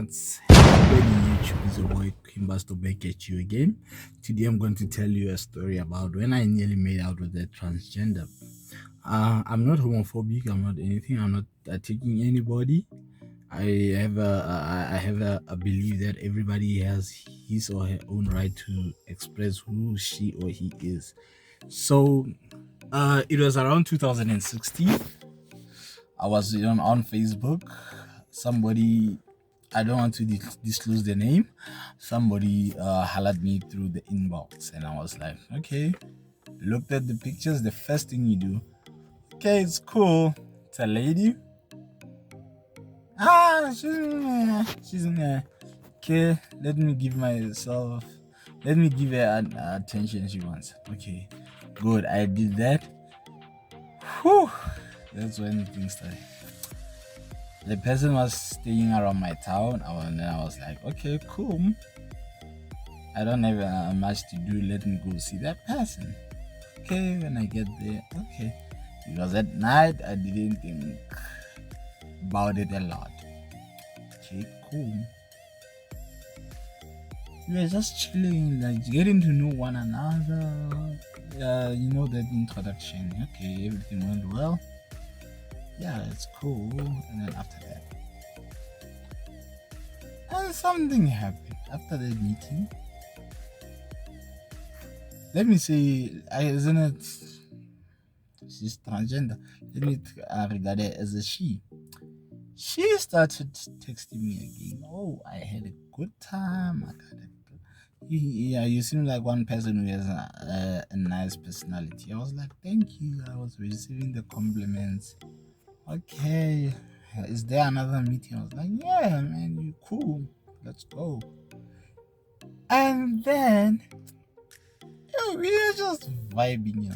What's happening, YouTube? Is your boy Kimbas to back at you again. Today I'm going to tell you a story about when I nearly made out with a transgender. I'm not homophobic. I'm not anything. I'm not attacking anybody. I have a belief that everybody has his or her own right to express who she or he is. So, it was around 2016. I was on Facebook. Somebody, I don't want to disclose the name. Somebody hollered me through the inbox, and I was like, okay. Looked at the pictures. The first thing you do, okay, it's cool. It's a lady. She's in there. Okay, let me give myself. Let me give her attention she wants. Okay, good. I did that. Whew. That's when things started. The person was staying around my town, and then I was like, okay, cool. I don't have much to do. Let me go see that person. Okay, when I get there, okay. Because at night I didn't think about it a lot. Okay, cool. We were just chilling, like getting to know one another. That introduction. Okay, everything went well. Yeah, it's cool. And then after that, and something happened after the meeting. Let me say, isn't it? She's transgender. Let me regard her as a she. She started texting me again. Oh, I had a good time. You seem like one person who has a nice personality. I was like, thank you. I was receiving the compliments. Okay, is there another meeting? I was like, yeah, man, you cool. Let's go. And then we were just vibing.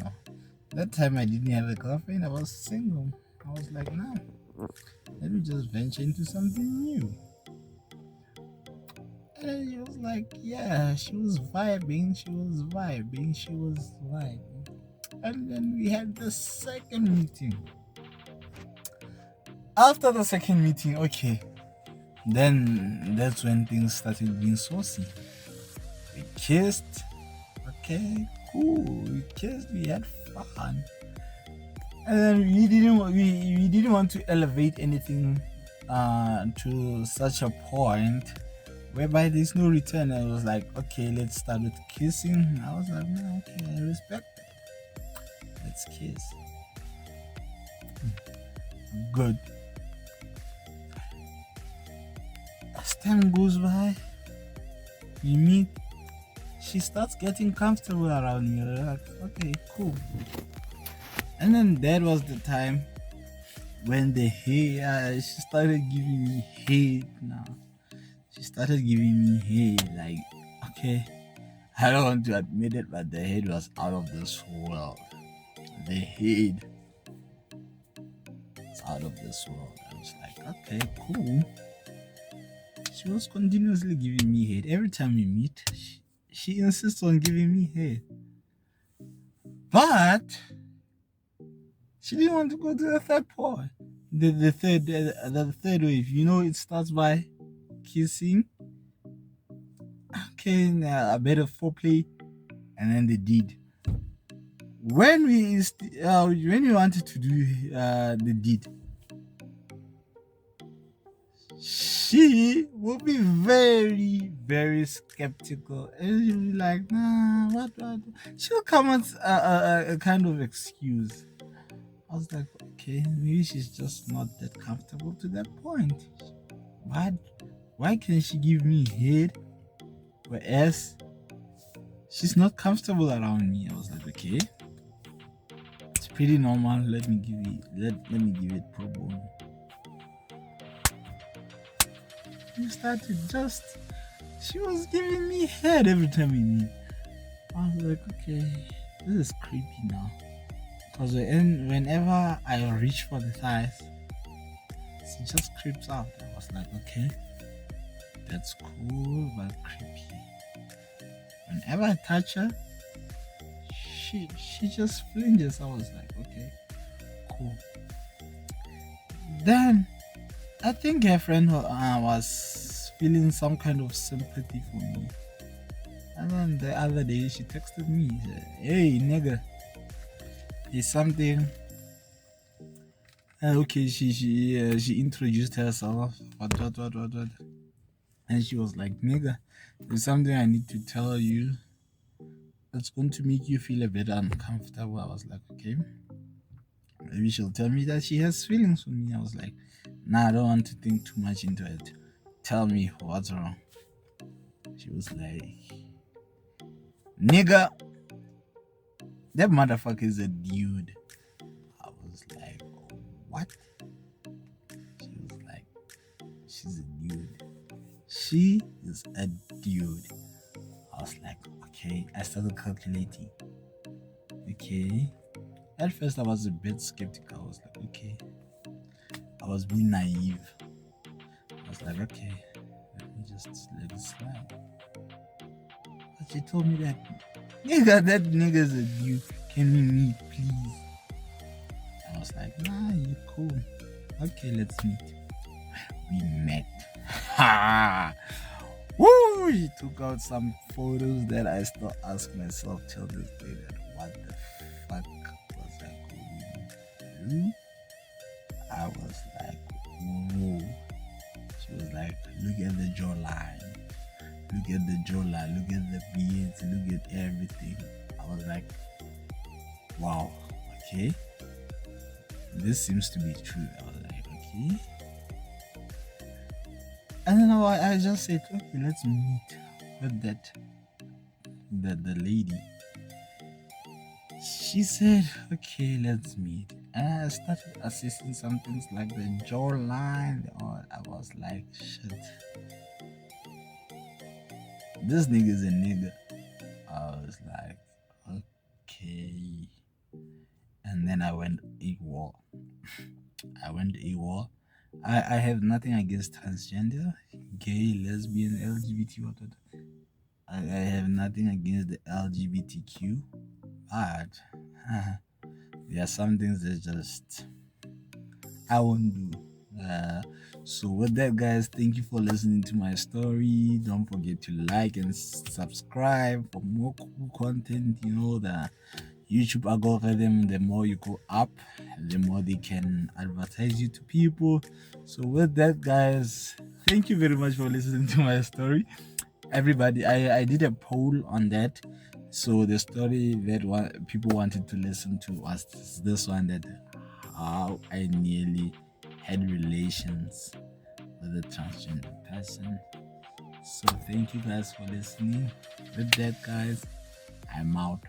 That time I didn't have a girlfriend. I was single. I was like, no, let me just venture into something new. And she was like, yeah, she was vibing. And then we had the second meeting. After the second meeting, okay, then that's when things started being saucy. We kissed. Okay, cool. We kissed. We had fun. And then we didn't want to elevate anything to such a point whereby there's no return. I was like, okay, let's start with kissing. I was like, no, okay, I respect that. Let's kiss. Good. As time goes by, we meet. She starts getting comfortable around me. Like, okay, cool. And then that was the time when she started giving me hate now. She started giving me hate. Like, okay, I don't want to admit it, but the hate was out of this world. The hate was out of this world. I was like, okay, cool. She was continuously giving me hate. Every time we meet, she insists on giving me hate. But she didn't want to go to the third part. The third wave. It starts by kissing. Okay, a bit of foreplay, and then the deed. When we wanted to do the deed, she will be very, very skeptical, and she'll be like, nah, what? She'll come with a kind of excuse. I was like, okay, maybe she's just not that comfortable to that point. Why can't she give me head, whereas she's not comfortable around me? I was like, okay, it's pretty normal. Let me give it pro bono. We started she was giving me head every time we meet. I was like, okay, this is creepy now. Because whenever I reach for the thighs, she just creeps out. I was like, okay, that's cool but creepy. Whenever I touch her, she just flinches. I was like, okay, cool. Then I think her friend was feeling some kind of sympathy for me. And then the other day she texted me, said, "Hey nigga, it's something." Okay, she introduced herself, what, and she was like, "Nigga, there's something I need to tell you. It's going to make you feel a bit uncomfortable." I was like, "Okay, maybe she'll tell me that she has feelings for me." I was like, "Nah, I don't want to think too much into it. Tell me what's wrong." She was like, "Nigga, that motherfucker is a dude." I was like, "What?" She was like, "She's a dude. She is a dude." I was like, "Okay." I started calculating. Okay. At first, I was a bit skeptical. I was like, "Okay." I was being naive. I was like, "Okay, let me just let it slide." But she told me that, "Nigga, that nigga's a dude. Can we meet, please?" I was like, "Nah, you cool. Okay, let's meet." We met. Ha! Woo! He took out some photos that I still ask myself till this day that what the fuck was I going through? I was like, whoa. She was like, "Look at the jawline. Look at the jawline. Look at the beards. Look at everything." I was like, wow, okay. This seems to be true. I was like, okay. And then I just said, "Okay, let's meet with the lady." She said, "Okay, let's meet." And I started assessing some things like the jawline. Or I was like, shit, this nigga is a nigga. I was like, okay. And then I went AWOL. I went AWOL. I have nothing against transgender, gay, lesbian, LGBT, what. I have nothing against the LGBTQ, but there are some things that just I won't do. So with that, guys, thank you for listening to my story. Don't forget to like and subscribe for more cool content. You know, the YouTube algorithm, the more you go up, the more they can advertise you to people. So with that, guys, thank you very much for listening to my story. Everybody, I did a poll on that. So the story that people wanted to listen to was this one, that how I nearly had relations with a transgender person. So thank you guys for listening. With that, guys, I'm out.